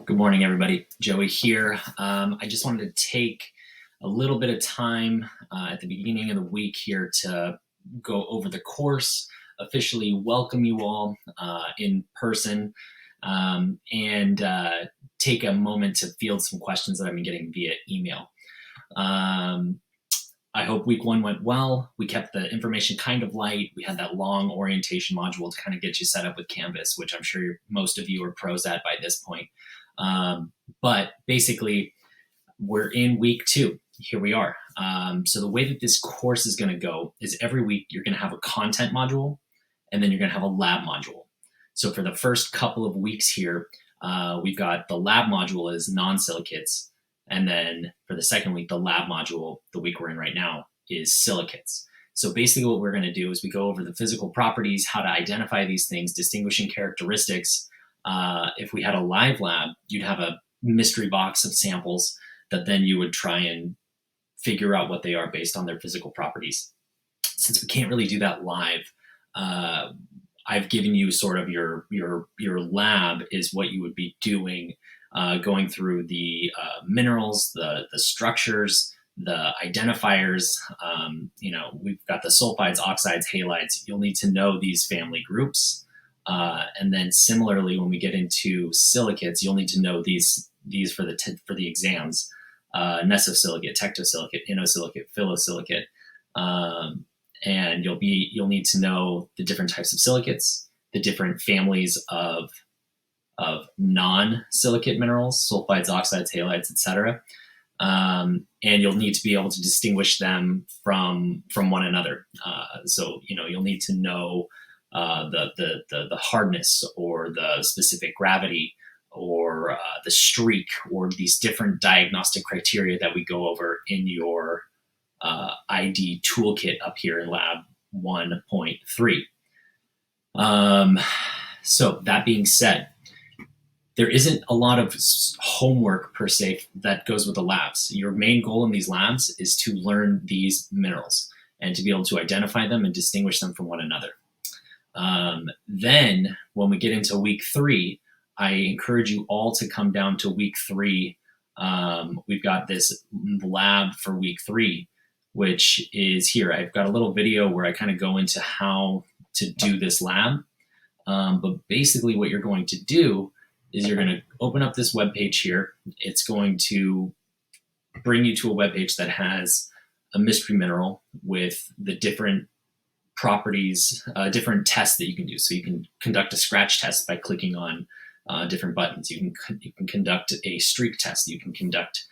Good morning, everybody. Joey here. I just wanted to take a little bit of time at the beginning of the week here to go over the course, officially welcome you all in person, and take a moment to field some questions that I've been getting via email. I hope week one went well. We kept the information kind of light. We had that long orientation module to kind of get you set up with Canvas, which I'm sure most of you are pros at by this point. But basically, we're in week two. Here we are. So the way that this course is going to go is every week you're going to have a content module, and then you're going to have a lab module. So for the first couple of weeks here, we've got the lab module is non-silicates. And then for the second week, the lab module, the week we're in right now, is silicates. So basically what we're going to do is we go over the physical properties, how to identify these things, distinguishing characteristics. If we had a live lab, you'd have a mystery box of samples that then you would try and figure out what they are based on their physical properties. Since we can't really do that live, I've given you sort of your lab is what you would be doing, going through the minerals, the structures, the identifiers. We've got the sulfides, oxides, halides. You'll need to know these family groups. And then similarly, when we get into silicates, you'll need to know these for the exams: nesosilicate, tectosilicate, inosilicates, phyllosilicate, and you'll need to know the different types of silicates, the different families of non-silicate minerals, sulfides, oxides, halides, etc. And you'll need to be able to distinguish them from one another. So you'll need to know the hardness or the specific gravity or the streak or these different diagnostic criteria that we go over in your ID toolkit up here in lab 1.3. So that being said, there isn't a lot of homework per se that goes with the labs. Your main goal in these labs is to learn these minerals and to be able to identify them and distinguish them from one another. Then when we get into week three, I encourage you all to come down to week three. We've got this lab for week three, which is here. I've got a little video where I kind of go into how to do this lab. But basically what you're going to do is you're going to open up this web page here. It's going to bring you to a web page that has a mystery mineral with the different properties, different tests that you can do. So you can conduct a scratch test by clicking on different buttons. You can conduct a streak test. You can conduct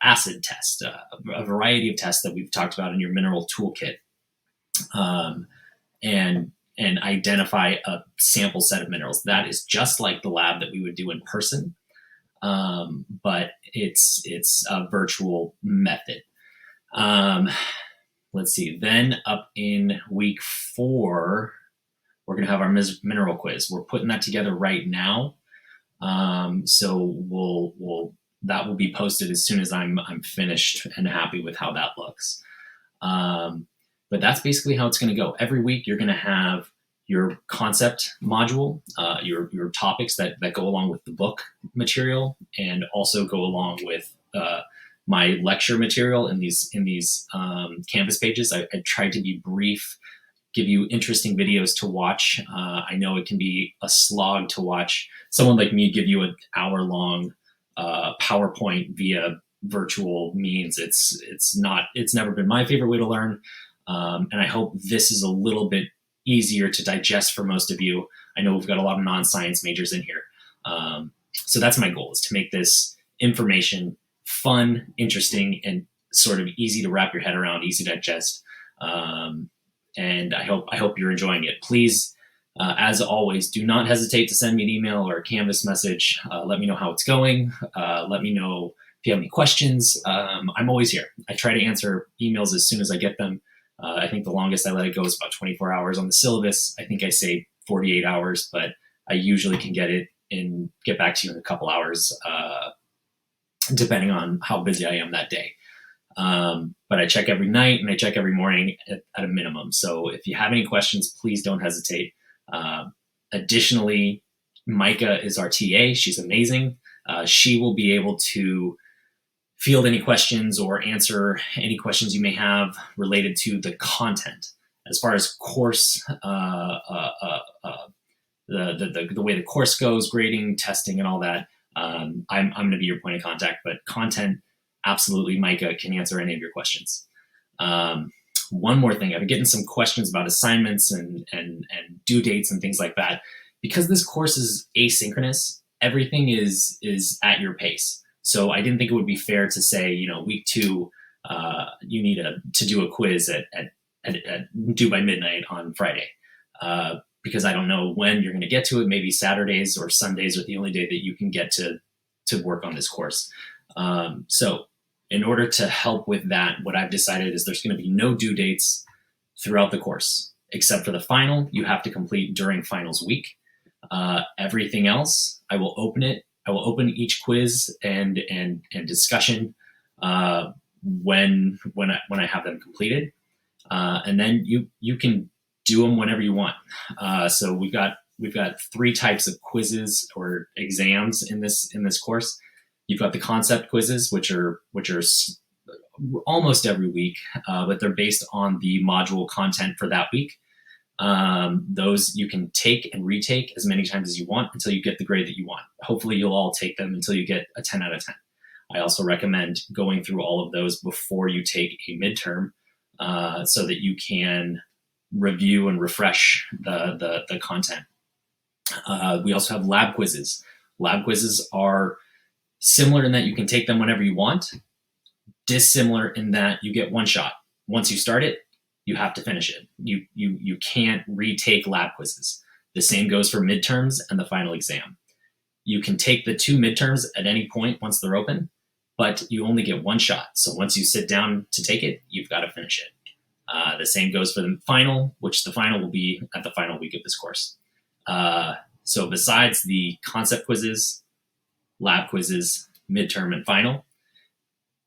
acid test, a variety of tests that we've talked about in your mineral toolkit, and identify a sample set of minerals. That is just like the lab that we would do in person, but it's a virtual method. Let's see. Then up in week 4, we're going to have our mineral quiz. We're putting that together right now. So that will be posted as soon as I'm finished and happy with how that looks. But that's basically how it's going to go. Every week you're going to have your concept module, your topics that go along with the book material and also go along with my lecture material in these Canvas pages. I tried to be brief, give you interesting videos to watch. I know it can be a slog to watch someone like me give you an hour-long PowerPoint via virtual means. It's never been my favorite way to learn. And I hope this is a little bit easier to digest for most of you. I know we've got a lot of non-science majors in here. So that's my goal, is to make this information fun, interesting, and sort of easy to wrap your head around, easy to digest. And I hope you're enjoying it. Please, as always, do not hesitate to send me an email or a Canvas message. Let me know how it's going. Let me know if you have any questions. I'm always here. I try to answer emails as soon as I get them. I think the longest I let it go is about 24 hours on the syllabus. I think I say 48 hours, but I usually can get back to you in a couple hours, depending on how busy I am that day. But I check every night and I check every morning at a minimum. So if you have any questions, please don't hesitate. Additionally, Micah is our TA. She's amazing. She will be able to field any questions or answer any questions you may have related to the content. As far as course, the way the course goes, grading, testing, and all that, I'm going to be your point of contact. But content, absolutely, Micah can answer any of your questions. One more thing, I've been getting some questions about assignments and due dates and things like that. Because this course is asynchronous, everything is at your pace. So I didn't think it would be fair to say, week 2, you need to do a quiz at due by midnight on Friday, because I don't know when you're going to get to it. Maybe Saturdays or Sundays are the only day that you can get to work on this course. So in order to help with that, what I've decided is there's going to be no due dates throughout the course, except for the final you have to complete during finals week. Everything else, I will open it. I will open each quiz and discussion when I have them completed, and then you can do them whenever you want. So we've got 3 types of quizzes or exams in this course. You've got the concept quizzes, which are almost every week, but they're based on the module content for that week. Those you can take and retake as many times as you want until you get the grade that you want. Hopefully you'll all take them until you get a 10 out of 10. I also recommend going through all of those before you take a midterm, so that you can review and refresh the content. We also have lab quizzes. Lab quizzes are similar in that you can take them whenever you want, dissimilar in that you get one shot. Once you start it, you have to finish it. You can't retake lab quizzes. The same goes for midterms and the final exam. You can take the 2 midterms at any point once they're open, but you only get one shot. So once you sit down to take it, you've got to finish it. The same goes for the final, which the final will be at the final week of this course. So besides the concept quizzes, lab quizzes, midterm, and final,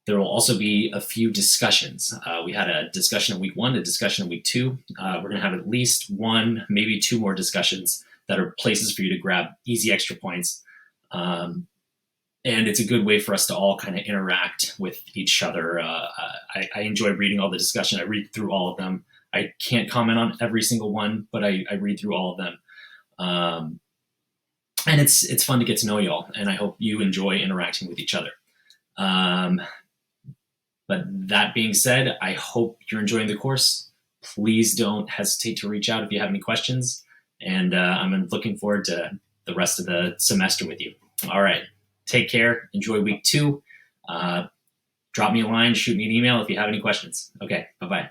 there will also be a few discussions. We had a discussion in week 1, a discussion in week 2. We're going to have at least 1, maybe 2 more discussions that are places for you to grab easy extra points. And it's a good way for us to all kind of interact with each other. I enjoy reading all the discussion. I read through all of them. I can't comment on every single one, but I read through all of them. And it's fun to get to know y'all, and I hope you enjoy interacting with each other. But that being said, I hope you're enjoying the course. Please don't hesitate to reach out if you have any questions. And I'm looking forward to the rest of the semester with you. All right. Take care. Enjoy week 2. Drop me a line, shoot me an email if you have any questions. Okay. Bye-bye.